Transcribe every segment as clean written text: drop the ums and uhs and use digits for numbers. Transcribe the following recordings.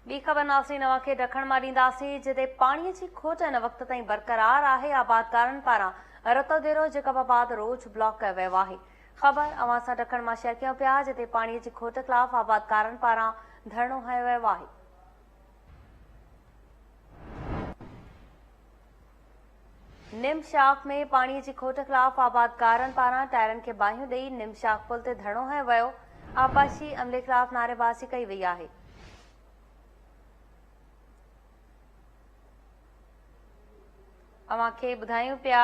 B खबर नासी नवा खे ॾखण मां ॾींदासीं, जिते पाणीअ जी खोट हिन वक़्त ताईं बरक़रार आहे। आबादकारनि पारां रतो देरो जैकबाबाद रोड ब्लॉक कयो वियो आहे। ख़बर अवां सां ॾखण मां शेयर कयूं पिया, जिते पाणीअ जी खोट ख़िलाफ़ आबादकारनि पारां धरणो हयो वियो आहे। निमशाख में पाणीअ जी खोट ख़िलाफ़ आबादकारनि पारां टायरनि खे बाहियूं ॾेई निमशाख पुल ते धरणो हयो वियो। आबाशी अमले ख़िलाफ़ नारेबाज़ी कई वई आहे। अवां खे ॿुधायूं पिया,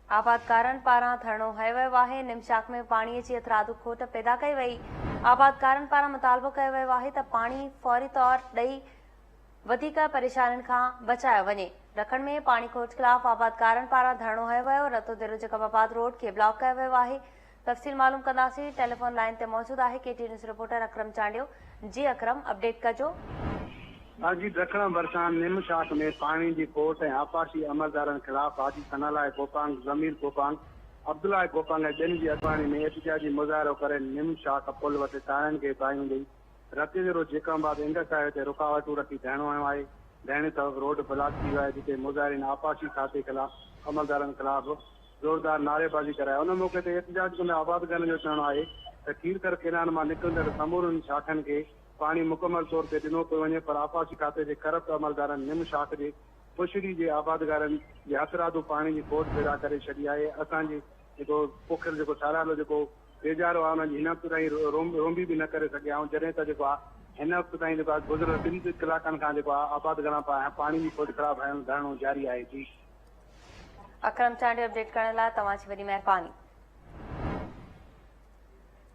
आबादकारनि पारां धरणो हयो वियो आहे। निमशाख में पाणीअ जी अतरादू खोट पैदा कई वई। आबादकारनि पारां मुतालबो कयो वियो आहे त पाणी फौरी तौर ॾेई वधीक परेशानियुनि खां बचायो वञे। ॾखण में पाणी खोट ख़िलाफ़ आबादकारनि पारां धरणो हयो वियो। रतो देरो जैकबाबाद रोड खे ब्लॉक कयो वियो आहे। तफ़सील मालूम कंदासीं। टेलीफोन लाइन ते मौजूद आहे केटी न्यूज़ रिपोर्टर अकरम चांडियो। जी अकरम, अपडेट कजो। आज ॾखण भरिसां निमशाख में पानी की खोट ऐं आपाशी अमलदारनि ख़िलाफ़ हाजी सनालाए गोपांग, ज़मीर गोपांग, अब्दुल्ला गोपांग ऐं ॿियनि जी अॻवानी में एहतिजाजी मुज़ाहिरो करे निमशाख पुल वटि टायरनि खे बाहियूं ॾेई रते देरो जैकबाबाद इंडस हाईवे ते रुकावटूं रखी धरणो हयो आहे। धरणे सबबि रोड ब्लॉक थी वियो आहे, जिते मुज़ाहिरीन आपाशी खाते ख़िलाफ़ अमलदारनि ख़िलाफ़ ज़ोरदार नारेबाज़ी कराए। उन मौक़े ते एहतिजाज कंदे आबादकारनि जो चवणु आहे त खीरकर केनाल मां निकिरंदड़ समूरनि शाखनि खे पानी मुकमल तौर ते ॾिनो पियो वञे, पर आपाशी खाते जे करप्ट अमलदारनि निमशाख जे पुछड़ी जे आबादकारनि जे हथरादू पानी की खोट पैदा करे छॾी आहे। असांजे जेको पोखियल जेको सारालो जेको बेजारो आहे, हुननि हिन हफ़्ते ताईं रोंबी बि न करे सघिया आहियूं, जॾहिं त जेको आहे हिन हफ़्ते ताईं जेको आहे गुज़िरियल 2 कलाकनि खां जेको आहे आबादकारनि पारां पाणी जी खोट ख़िलाफ़ धरणो जारी आहे। जी अकरम चांडियो, अपडेट करण लाइ तव्हांजी वॾी महिरबानी।